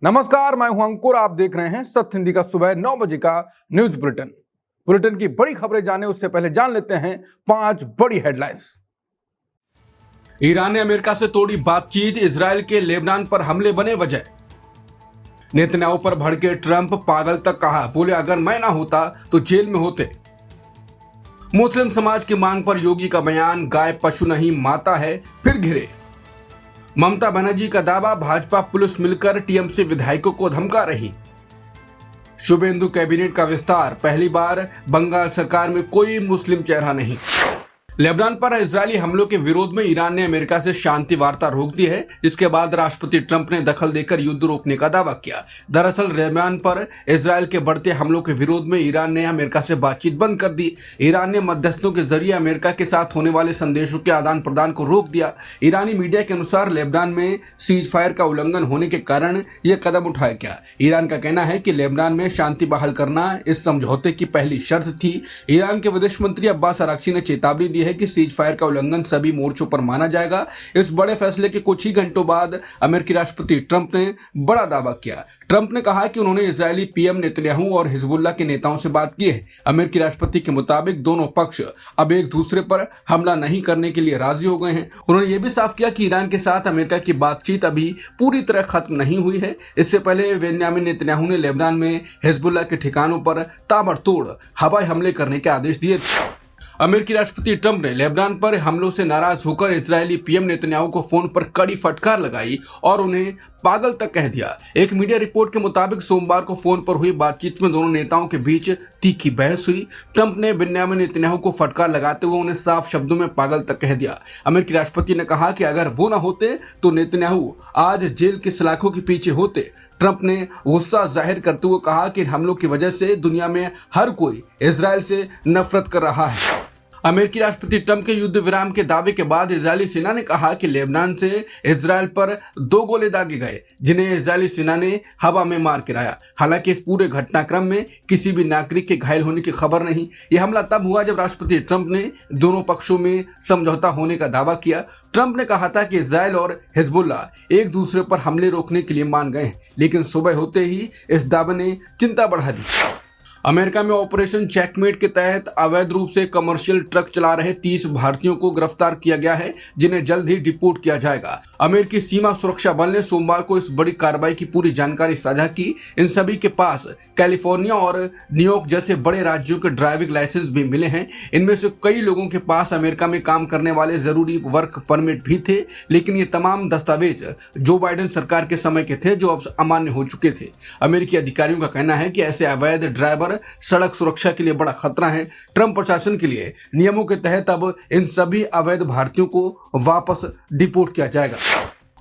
नमस्कार, मैं हूं अंकुर। आप देख रहे हैं सत्य हिंदी का सुबह 9 बजे का न्यूज बुलेटिन की बड़ी खबरें जाने उससे पहले जान लेते हैं 5 बड़ी हेडलाइंस। ईरान ने अमेरिका से तोड़ी बातचीत, इजरायल के लेबनान पर हमले बने वजह। नेतन्याहू पर भड़के ट्रंप, पागल तक कहा, बोले अगर मैं ना होता तो जेल में होते। मुस्लिम समाज की मांग पर योगी का बयान, गाय पशु नहीं माता है, फिर घिरे। ममता बनर्जी का दावा, भाजपा पुलिस मिलकर टीएमसी विधायकों को धमका रही। शुभेंदु कैबिनेट का विस्तार, पहली बार बंगाल सरकार में कोई मुस्लिम चेहरा नहीं। लेबनान पर इजरायली हमलों के विरोध में ईरान ने अमेरिका से शांति वार्ता रोक दी है, जिसके बाद राष्ट्रपति ट्रंप ने दखल देकर युद्ध रोकने का दावा किया। दरअसल लेबनान पर इजरायल के बढ़ते हमलों के विरोध में ईरान ने अमेरिका से बातचीत बंद कर दी। ईरान ने मध्यस्थों के जरिए अमेरिका के साथ होने वाले संदेशों के आदान प्रदान को रोक दिया। ईरानी मीडिया के अनुसार लेबनान में सीज फायर का उल्लंघन होने के कारण यह कदम उठाया गया। ईरान का कहना है कि लेबनान में शांति बहाल करना इस समझौते की पहली शर्त थी। ईरान के विदेश मंत्री अब्बास अराक्ची ने चेतावनी दी है कि सीज फायर का उल्लंघन सभी मोर्चों पर माना जाएगा। इस बड़े फैसले के कुछ ही घंटों बाद अमेरिकी राष्ट्रपति ट्रंप ने बड़ा दावा किया। ट्रंप ने कहा कि उन्होंने इजरायली पीएम नेतन्याहू और हिजबुल्लाह के नेताओं से बात की है। अमेरिकी राष्ट्रपति के मुताबिक दोनों पक्ष अब एक दूसरे पर हमला नहीं करने के लिए राजी हो गए हैं। उन्होंने ये भी साफ किया कि ईरान के साथ अमेरिका की बातचीत अभी पूरी तरह खत्म नहीं हुई है। इससे पहले बेंजामिन नेतन्याहू ने लेबनान में हिजबुल्लाह के ठिकानों पर ताबड़तोड़ हवाई हमले करने के आदेश दिए थे। अमेरिकी राष्ट्रपति ट्रंप ने लेबनान पर हमलों से नाराज होकर इजरायली पीएम नेतन्याहू को फोन पर कड़ी फटकार लगाई और उन्हें पागल तक कह दिया। एक मीडिया रिपोर्ट के मुताबिक सोमवार को फोन पर हुई बातचीत में दोनों नेताओं के बीच तीखी बहस हुई। ट्रंप ने बेंजामिन नेतन्याहू को फटकार लगाते हुए उन्हें साफ शब्दों में पागल तक कह दिया। अमेरिकी राष्ट्रपति ने कहा कि अगर वो ना होते तो नेतन्याहू आज जेल की सलाखों के पीछे होते। ट्रंप ने गुस्सा जाहिर करते हुए कहा कि इन हमलों की वजह से दुनिया में हर कोई इजरायल से नफरत कर रहा है। अमेरिकी राष्ट्रपति ट्रंप के युद्ध विराम के दावे के बाद इजरायली सेना ने कहा कि लेबनान से इजरायल पर 2 गोले दागे गए, जिन्हें इजरायली सेना ने हवा में मार गिराया। हालांकि इस पूरे घटनाक्रम में किसी भी नागरिक के घायल होने की खबर नहीं। यह हमला तब हुआ जब राष्ट्रपति ट्रंप ने दोनों पक्षों में समझौता होने का दावा किया। ट्रंप ने कहा था कि इजरायल और हिजबुल्लाह एक दूसरे पर हमले रोकने के लिए मान गए, लेकिन सुबह होते ही इस दावे ने चिंता बढ़ा दी। अमेरिका में ऑपरेशन चेकमेट के तहत अवैध रूप से कमर्शियल ट्रक चला रहे 30 भारतीयों को गिरफ्तार किया गया है, जिन्हें जल्द ही डिपोर्ट किया जाएगा। अमेरिकी सीमा सुरक्षा बल ने सोमवार को इस बड़ी कार्रवाई की पूरी जानकारी साझा की। इन सभी के पास कैलिफोर्निया और न्यूयॉर्क जैसे बड़े राज्यों के ड्राइविंग लाइसेंस भी मिले हैं। इनमें से कई लोगों के पास अमेरिका में काम करने वाले जरूरी वर्क परमिट भी थे, लेकिन ये तमाम दस्तावेज जो बाइडेन सरकार के समय के थे, जो अब अमान्य हो चुके थे। अमेरिकी अधिकारियों का कहना है कि ऐसे अवैध ड्राइवर सड़क सुरक्षा के लिए बड़ा खतरा है। ट्रंप प्रशासन के लिए नियमों के तहत अब इन सभी अवैध भारतीयों को वापस डिपोर्ट किया जाएगा।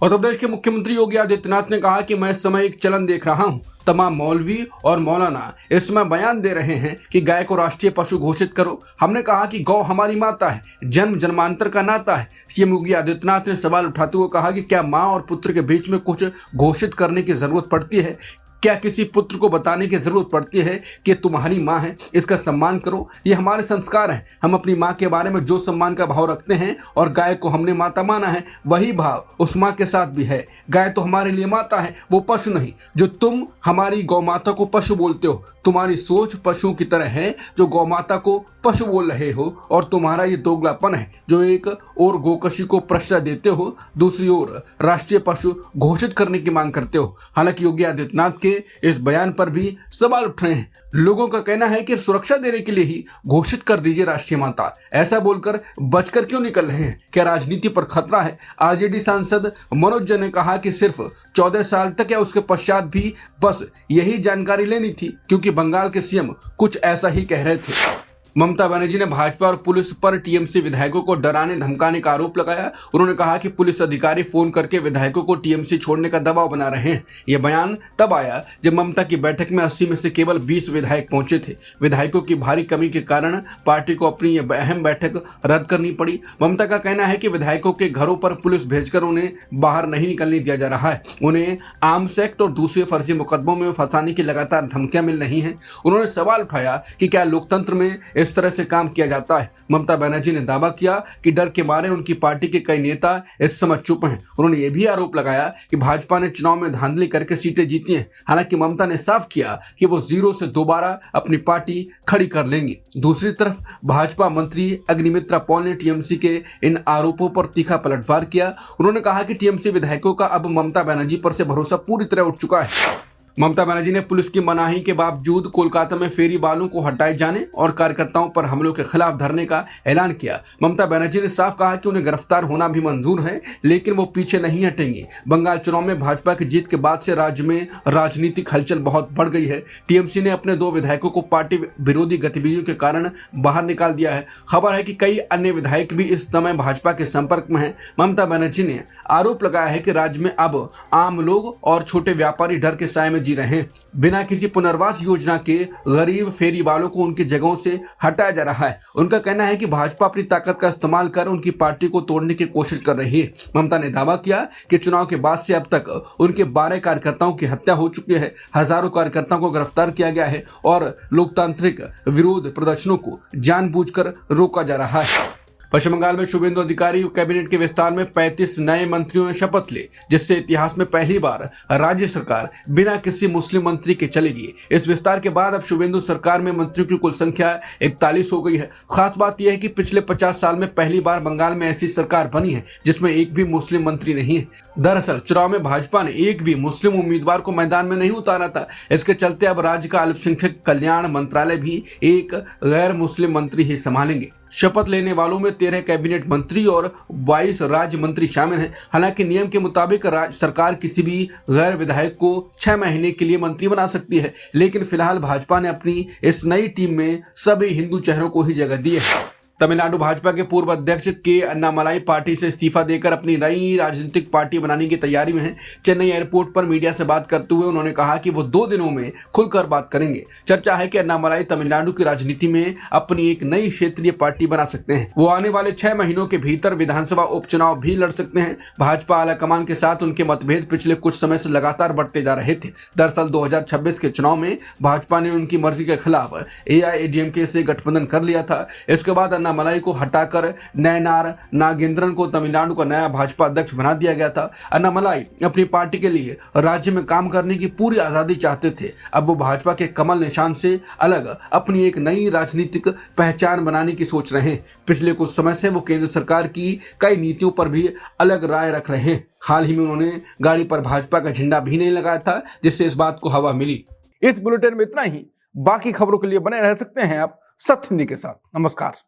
उत्तर प्रदेश के मुख्यमंत्री योगी आदित्यनाथ ने कहा कि मैं इस समय एक चलन देख रहा हूं। तमाम मौलवी और मौलाना इस समय बयान दे रहे हैं कि गाय को राष्ट्रीय पशु घोषित करो। हमने कहा कि गौ हमारी माता है, जन्म जन्मांतर का नाता है। सीएम योगी आदित्यनाथ ने सवाल उठाते हुए कहा कि क्या माँ और पुत्र के बीच में कुछ घोषित करने की जरूरत पड़ती है? क्या किसी पुत्र को बताने की जरूरत पड़ती है कि तुम्हारी माँ है, इसका सम्मान करो? ये हमारे संस्कार हैं। हम अपनी माँ के बारे में जो सम्मान का भाव रखते हैं और गाय को हमने माता माना है, वही भाव उस माँ के साथ भी है। गाय तो हमारे लिए माता है, वो पशु नहीं। जो तुम हमारी गौ माता को पशु बोलते हो, तुम्हारी सोच पशुओं की तरह है जो गौ माता को पशु बोल रहे हो, और तुम्हारा ये दोगलापन है जो एक और गोकशी को प्रश्रय देते हो, दूसरी ओर राष्ट्रीय पशु घोषित करने की मांग करते हो। हालांकि योगी आदित्यनाथ के इस बयान पर भी सवाल उठ रहे हैं। लोगों का कहना है कि सुरक्षा देने के लिए ही घोषित कर दीजिए राष्ट्रीय माता। ऐसा बोलकर बचकर क्यों निकल रहे हैं? क्या राजनीति पर खतरा है? आरजेडी सांसद मनोज जैन ने कहा कि सिर्फ 14 साल तक या उसके पश्चात भी बस यही जानकारी लेनी थी, क्योंकि बंगाल के सीएम कुछ ऐसा ही कह रहे थे। ममता बनर्जी ने भाजपा और पुलिस पर टीएमसी विधायकों को डराने धमकाने का आरोप लगाया। उन्होंने कहा कि पुलिस अधिकारी फोन करके विधायकों को टीएमसी छोड़ने का दबाव बना रहे हैं। यह बयान तब आया जब ममता की बैठक में 80 में से केवल 20 विधायक पहुंचे थे। विधायकों की भारी कमी के कारण पार्टी को अपनी यह अहम बैठक रद्द करनी पड़ी। ममता का कहना है कि विधायकों के घरों पर पुलिस भेजकर उन्हें बाहर नहीं निकलने दिया जा रहा है। उन्हें आर्म्स एक्ट और दूसरे फर्जी मुकदमों में फंसाने की लगातार धमकियां मिल रही हैं। उन्होंने सवाल उठाया कि क्या लोकतंत्र में इस तरह से काम किया जाता है। ममता बनर्जी ने दावा किया कि डर के मारे उनकी पार्टी के कई नेता इस समय चुप हैं। उन्होंने ये भी आरोप लगाया कि भाजपा ने चुनाव में धांधली करके सीटें जीती हैं। हालांकि ममता ने साफ किया कि वो 0 से दोबारा अपनी पार्टी खड़ी कर लेंगी। दूसरी तरफ भाजपा मंत्री अग्निमित्रा पॉल ने टीएमसी के इन आरोपों पर तीखा पलटवार किया। उन्होंने कहा कि टीएमसी विधायकों का अब ममता बनर्जी पर से भरोसा पूरी तरह उठ चुका है। ममता बनर्जी ने पुलिस की मनाही के बावजूद कोलकाता में फेरी बालों को हटाए जाने और कार्यकर्ताओं पर हमलों के खिलाफ धरने का ऐलान किया। ममता बनर्जी ने साफ कहा कि उन्हें गिरफ्तार होना भी मंजूर है, लेकिन वो पीछे नहीं हटेंगी। बंगाल चुनाव में भाजपा की जीत के बाद से राज्य में राजनीतिक हलचल बहुत बढ़ गई है। टीएमसी ने अपने 2 विधायकों को पार्टी विरोधी गतिविधियों के कारण बाहर निकाल दिया है। खबर है कि कई अन्य विधायक भी इस समय भाजपा के संपर्क में हैं। ममता बनर्जी ने आरोप लगाया है कि राज्य में अब आम लोग और छोटे व्यापारी डर के साए में जी रहे हैं। बिना किसी पुनर्वास योजना के गरीब फेरी वालों को उनकी जगहों से हटाया जा रहा है। उनका कहना है कि भाजपा अपनी ताकत का इस्तेमाल कर उनकी पार्टी को तोड़ने की कोशिश कर रही है। ममता ने दावा किया कि चुनाव के बाद से अब तक उनके 12 कार्यकर्ताओं की हत्या हो चुकी है, हजारों कार्यकर्ताओं को गिरफ्तार किया गया है और लोकतांत्रिक विरोध प्रदर्शनों को जानबूझकर रोका जा रहा है। पश्चिम बंगाल में शुभेंदु अधिकारी कैबिनेट के विस्तार में 35 नए मंत्रियों ने शपथ ली, जिससे इतिहास में पहली बार राज्य सरकार बिना किसी मुस्लिम मंत्री के चलेगी। इस विस्तार के बाद अब शुभेंदु सरकार में मंत्रियों की कुल संख्या 41 हो गई है। खास बात यह है कि पिछले 50 साल में पहली बार बंगाल में ऐसी सरकार बनी है जिसमें एक भी मुस्लिम मंत्री नहीं है। दरअसल चुनाव में भाजपा ने एक भी मुस्लिम उम्मीदवार को मैदान में नहीं उतारा था। इसके चलते अब राज्य का अल्पसंख्यक कल्याण मंत्रालय भी एक गैर मुस्लिम मंत्री ही संभालेंगे। शपथ लेने वालों में 13 कैबिनेट मंत्री और 22 राज्य मंत्री शामिल हैं। हालांकि नियम के मुताबिक राज्य सरकार किसी भी गैर विधायक को 6 महीने के लिए मंत्री बना सकती है, लेकिन फिलहाल भाजपा ने अपनी इस नई टीम में सभी हिंदू चेहरों को ही जगह दी है। तमिलनाडु भाजपा के पूर्व अध्यक्ष के अन्नामलाई पार्टी से इस्तीफा देकर अपनी नई राजनीतिक पार्टी बनाने की तैयारी में हैं। चेन्नई एयरपोर्ट पर मीडिया से बात करते हुए उन्होंने कहा कि वो 2 दिनों में खुलकर बात करेंगे। चर्चा है कि अन्नामलाई तमिलनाडु की राजनीति में अपनी एक नई क्षेत्रीय पार्टी बना सकते हैं। वो आने वाले 6 महीनों के भीतर विधानसभा उपचुनाव भी लड़ सकते हैं। भाजपा आलाकमान के साथ उनके मतभेद पिछले कुछ समय से लगातार बढ़ते जा रहे थे। दरअसल 2026 के चुनाव में भाजपा ने उनकी मर्जी के खिलाफ AIADMK से गठबंधन कर लिया था। इसके बाद अन्नामलाई को हटाकर नयनार नागेंद्रन को तमिलनाडु का नया भाजपा अध्यक्ष बना दिया गया था। अन्नामलाई अपनी पार्टी के लिए राज्य में काम करने की पूरी आजादी चाहते थे। अब वो भाजपा के कमल निशान से अलग अपनी एक नई राजनीतिक पहचान बनाने की सोच रहे हैं। पिछले कुछ समय से वो केंद्र सरकार की कई नीतियों पर भी अलग राय रख रहे हैं। हाल ही में उन्होंने गाड़ी पर भाजपा का झंडा भी नहीं लगाया था, जिससे इस बात को हवा मिली। इस बुलेटिन में इतना ही। बाकी खबरों के लिए बने रह सकते हैं आप सत्य हिंदी के साथ। नमस्कार।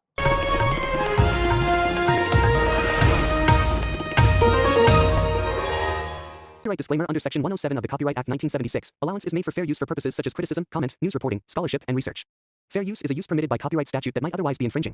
Copyright disclaimer under Section 107 of the Copyright Act 1976. Allowance is made for fair use for purposes such as criticism, comment, news reporting, scholarship, and research. Fair use is a use permitted by copyright statute that might otherwise be infringing.